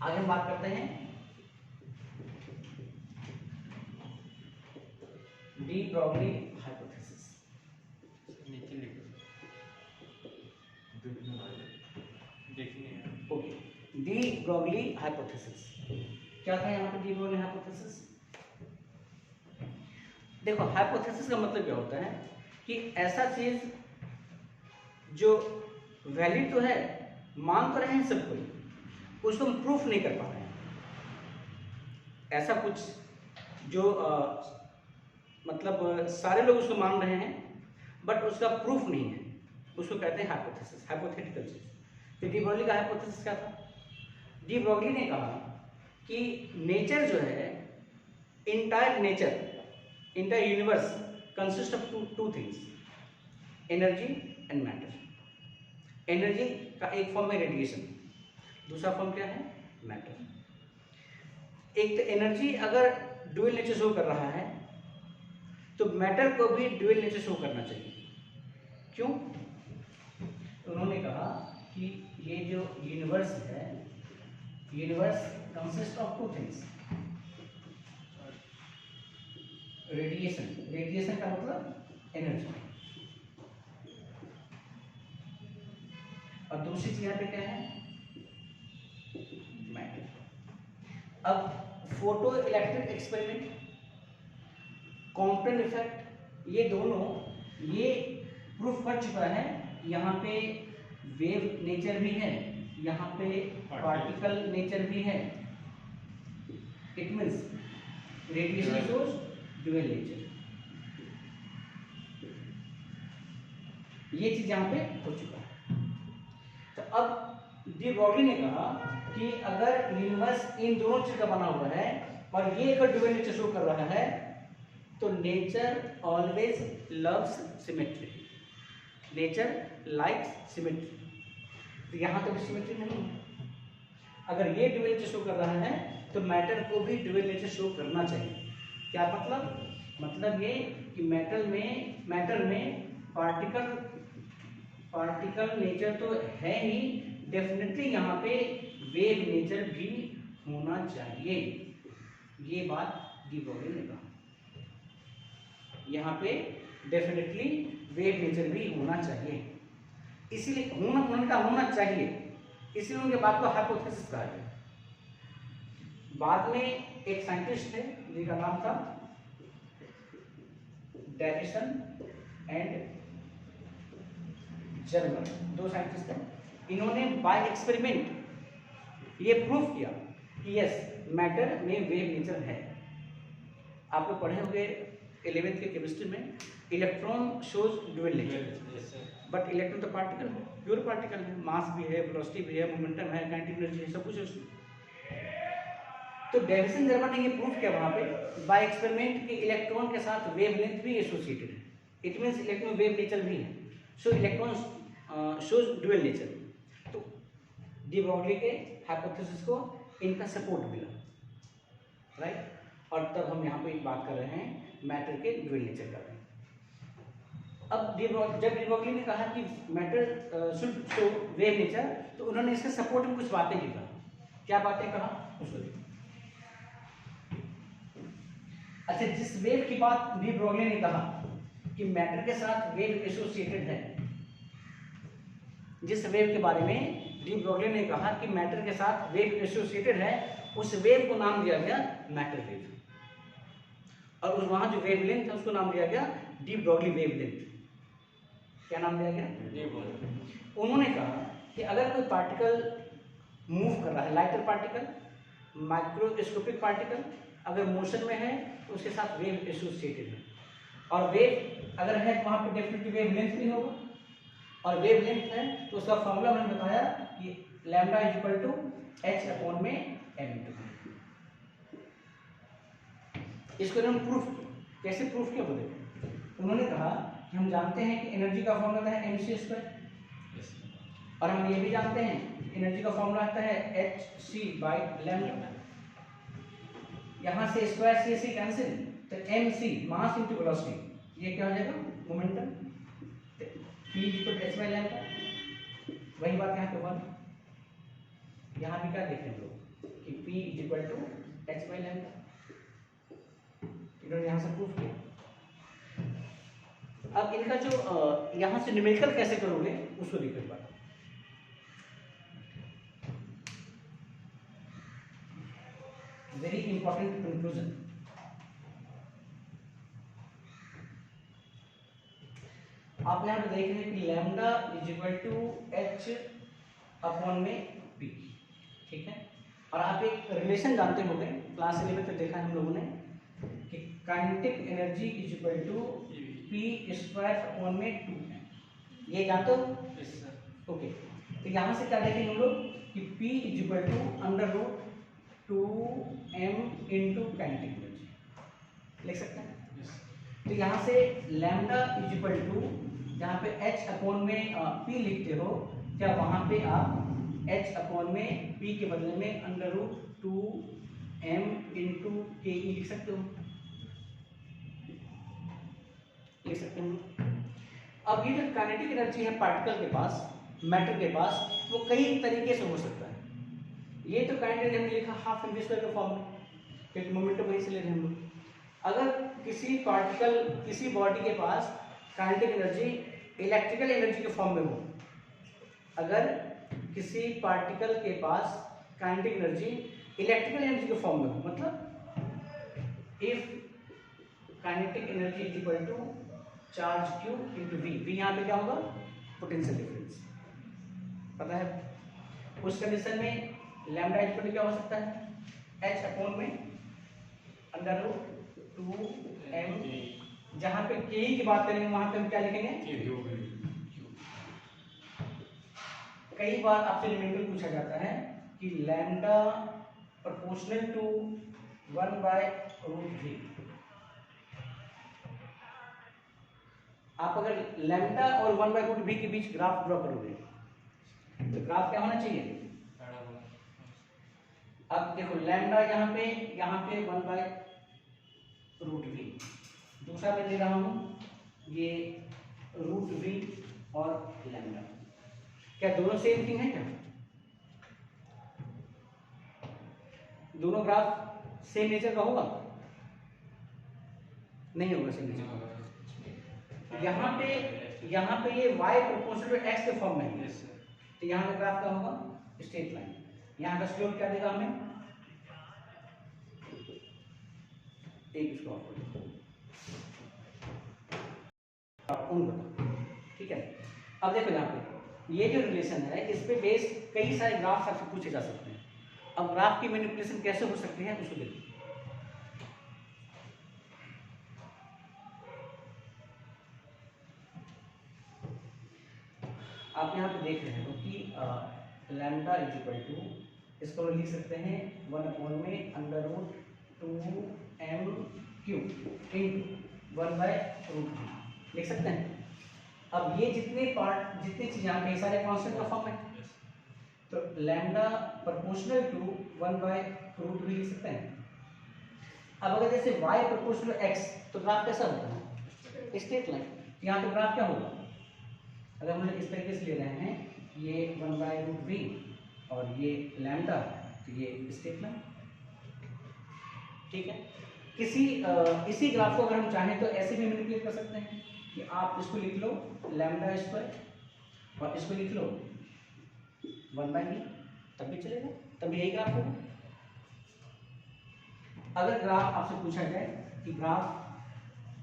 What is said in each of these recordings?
आगे हम बात करते हैं de Broglie hypothesis. Okay, de Broglie hypothesis क्या था यहाँ पे? डी ब्रॉगली हाइपोथेसिस, देखो हाइपोथेसिस का मतलब क्या होता है कि ऐसा चीज जो वैलिड तो है, मान तो रहे हैं सब कोई, उसको हम प्रूफ नहीं कर पा रहे हैं। ऐसा कुछ जो मतलब सारे लोग उसको मान रहे हैं बट उसका प्रूफ नहीं है, उसको कहते हैं हाइपोथेसिस, हाइपोथेटिकल चीज। तो डी ब्रॉगली का हाइपोथेसिस क्या था? डी ब्रॉगली ने कहा कि नेचर जो है, entire nature, entire universe consist of two things, energy and matter. Energy का एक फॉर्म है रेडिएशन, दूसरा फॉर्म क्या है? मैटर। एक तो एनर्जी अगर ड्यूअल नेचर शो कर रहा है तो मैटर को भी ड्यूअल नेचर शो करना चाहिए। क्यों? उन्होंने कहा कि ये जो यूनिवर्स है, universe consist of two things, radiation, radiation का मतलब एनर्जी, और दूसरी चीज यहाँ पे क्या है? मैटर। अब photo electric experiment, Compton effect, ये दोनों ये प्रूफ कर चुका है। यहाँ पे वेव नेचर भी है, यहाँ पे पार्टिकल नेचर भी है। It means radiation source, dual nature, ये चीज यहाँ पे हो चुका है। तो अब डी ब्रॉगली ने कहा कि अगर यूनिवर्स इन दोनों चीज का बना हुआ है और ये अगर ड्यूअल नेचर शो कर रहा है तो nature always loves symmetry, nature likes symmetry. तो यहाँ तो सिमेट्री नहीं है। अगर ये ड्यूअल नेचर शो कर रहा है तो मैटर को भी ड्यूअल नेचर शो करना चाहिए। क्या मतलब? मतलब ये कि मैटर में पार्टिकल नेचर तो है ही, डेफिनेटली यहाँ पे वेव नेचर भी होना चाहिए। ये बात डी ब्रॉगली ने कहा, यहाँ पे डेफिनेटली वेव नेचर भी होना चाहिए। इसीलिए होना चाहिए, इसीलिए उनके बात को हाइपोथेसिस कहा गया। बाद में एक साइंटिस्ट थे जिनका नाम था डेविसन एंड जर्मर, दो साइंटिस्ट थे। इन्होंने बाय एक्सपेरिमेंट ये प्रूफ किया कि यस, मैटर में वेव नेचर है। आप लोग पढ़े होंगे 11th के केमिस्ट्री में, electron shows dual nature, but electron तो पार्टिकल है, प्योर पार्टिकल है, मास भी है, वेलोसिटी भी है, मोमेंटम है, काइनेटिक एनर्जी है, सब कुछ है उसमें। तो डेविसन जर्मर ने ये प्रूफ किया वहां पे बाय एक्सपेरिमेंट कि इलेक्ट्रॉन के साथ वेवलेंथ भी एसोसिएटेड है। It means electron wave nature भी है, सो इलेक्ट्रॉन शोज ड्यूअल नेचर। तो डी ब्रॉगली के हाइपोथेसिस को इनका सपोर्ट मिला, राइट। और तब हम यहाँ पे बात कर रहे हैं मैटर के ड्यूअल नेचर का। अब जब डी ब्रॉगली ने कहा कि matter should show wave nature, तो उन्होंने इसके सपोर्ट में कुछ बातें भी कहा। क्या बातें कहा उसको देखो। अच्छा, जिस वेव की बात डी ब्रॉगली ने कहा कि मैटर के साथ वेव एसोसिएटेड है, जिस वेव के बारे में डी ब्रॉगली ने कहा कि मैटर के साथ वेव एसोसिएटेड है, उस वेव को नाम दिया गया मैटर वेव, और उस वहां जो वेव लेंथ है उसको नाम दिया गया डी ब्रॉगली वेव लेंथ। क्या नाम दिया गया? उन्होंने कहा कि अगर कोई पार्टिकल मूव कर रहा है, लाइटर पार्टिकल, माइक्रोस्कोपिक पार्टिकल, अगर मोशन में है तो उसके साथ वेव एसोसिएटेड है, और वेव अगर है तो वहां पे डेफिनेटली वेव लेंथ भी होगा, और वेव लेंथ है तो उसका फॉर्मूला मैंने बताया कि lambda is equal to h upon में m। इसको इन्होंने प्रूफ किया। कैसे प्रूफ किया वो देखो। उन्होंने कहा कि हम जानते हैं कि एनर्जी का फॉर्मूला है mc², और हम ये भी जानते हैं एनर्जी का फॉर्मूला आता है hc/λ। यहाँ से स्क्वायर सी सी कैंसिल, तो mc मास इनटू वेलोसिटी, ये क्या हो जाएगा? मोमेंटम। p h/λ। वही बात यहाँ पे 1। यहाँ भी क्या देखें लोग, कि P is equal to h by lambda. इन्होंने यहाँ से प्रूफ किया। अब इनका जो यहाँ से न्यूमेरिकल कैसे करोगे उसको देखो एक बार। Very important conclusion. आप यहाँ पे देख रहे हैं कि lambda is equal to h upon में पी, ठीक है। और आप एक रिलेशन जानते होंगे, क्लास 11 तक देखा है हम लोगों ने कि kinetic energy is equal to p square upon में 2m, ये जानते हो? ओके। तो यहाँ से क्या देखेंगे हम लोग कि P is equal to under root 2m into kinetic energy लिख सकते हैं। तो यहाँ से लैम्डा इज इक्वल टू, जहाँ पे h अपॉन में p लिखते हो, क्या वहाँ पे आप h अपॉन में p के बदले में अंडर रूट 2m इंटू के लिख सकते हो, लिख सकते हैं। अब ये जो काइनेटिक एनर्जी है पार्टिकल के पास, मैटर के पास, वो कई तरीके से हो सकता है। ये तो काइनेटिक हमने लिखा हाफ mv स्क्वायर के फॉर्म में, क्योंकि मोमेंटम वहीं से ले रहे हैं हम लोग। अगर किसी पार्टिकल, किसी बॉडी के पास काइनेटिक एनर्जी इलेक्ट्रिकल एनर्जी के फॉर्म में हो, अगर किसी पार्टिकल के पास काइनेटिक एनर्जी इलेक्ट्रिकल एनर्जी के फॉर्म में हो, मतलब if kinetic energy is equal to charge q into v, v यहाँ पे क्या होगा? पोटेंशियल डिफरेंस, पता है। उस कंडीशन में लैम्डा इक्वल टू क्या हो सकता है? h अपॉन में अंडर रूट 2m, जहां पे k की बात करेंगे वहां पे हम क्या लिखेंगे? कई बार आपसे न्यूमेरिकल पूछा जाता है कि लैम्डा प्रोपोर्शनल टू 1/√v। आप अगर लैम्डा और 1/√v के बीच ग्राफ ड्रॉ करोगे तो ग्राफ क्या होना चाहिए? अब देखो लैम्डा यहाँ पे 1/√v, दूसरा मैं दे रहा हूं ये √v और लैम्डा। क्या दोनों सेम थिंग है? क्या दोनों ग्राफ सेम नेचर का होगा? नहीं होगा सेम नेचर का। यहाँ पे ये y प्रोपोर्शनल टू x के फॉर्म में है, तो यहाँ का ग्राफ क्या होगा? Straight line. यहाँ का स्लोप क्या देगा हमें? एक स्लोप, ठीक है। अब देखो यहाँ पे ये जो रिलेशन है, इस पे बेस कई सारे ग्राफ्स आपसे पूछे जा सकते हैं। अब ग्राफ की मैनिपुलेशन कैसे हो सकती है उसको देखो। आप यहाँ पे देख रहे हो कि लैम्डा इज इक्वल टू, इसको लिख सकते हैं 1 अपॉन में under root 2m cube into 1/√v लिख सकते हैं। अब ये जितनी चीज यहाँ पे सारे कांस्टेंट का फॉर्म है, तो लैम्डा प्रोपोर्शनल टू 1/√v लिख सकते हैं। अब अगर जैसे y प्रोपोर्शनल x, तो ग्राफ कैसा होता है? Straight line. यहाँ पे ग्राफ क्या होगा? अगर हम लोग इस तरीके से ले रहे हैं, ये 1/√v और ये लैम्डा, तो ये स्ट्रेट लाइन, ठीक है। इसी ग्राफ को अगर हम चाहें तो ऐसे भी मैनिपुलेट कर सकते हैं कि आप इसको लिख लो लैम्डा स्क्वायर और इसको लिख लो 1/v, तब भी चलेगा, तब भी यही ग्राफ होगा। अगर ग्राफ आपसे पूछा जाए कि ग्राफ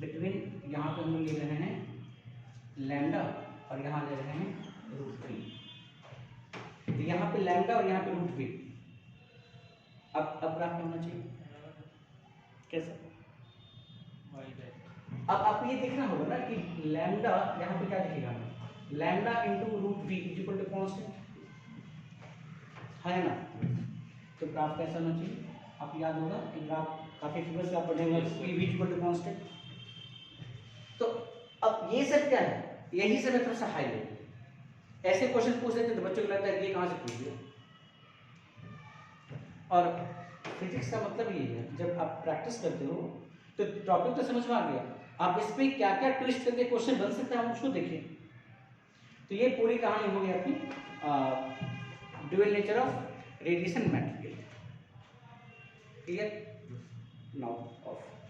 बिटवीन, यहाँ पे हम लोग ले रहे हैं लैम्डा और यहाँ ले रहे हैं √v, तो यहाँ पे लैम्डा और यहाँ पे √v, अब ग्राफ क्या होना चाहिए? कैसा? अब आपको ये देखना होगा ना कि लैम्डा यहाँ पे क्या दिखेगा? Lambda into √v is equal to constant है ना, तो ग्राफ कैसा होना चाहिए? आप याद होगा कि ग्राफ काफी फिगर से आप पढ़ेंगे v is equal to constant. तो अब ये सब क्या है? यही सब थोड़ा सा हाई लेवल, ऐसे क्वेश्चन पूछ लेते हैं तो बच्चों को लगता है ये कहाँ से पूछ लिया। और फिजिक्स का मतलब ये है, जब आप प्रैक्टिस करते हो तो टॉपिक तो समझ में आ गया, आप इस पे क्या क्या ट्विस्ट करके क्वेश्चन बन सकते हैं, आप उसको देखिए। तो ये पूरी कहानी हो गई आपकी dual nature of radiation material. Clear? Now of.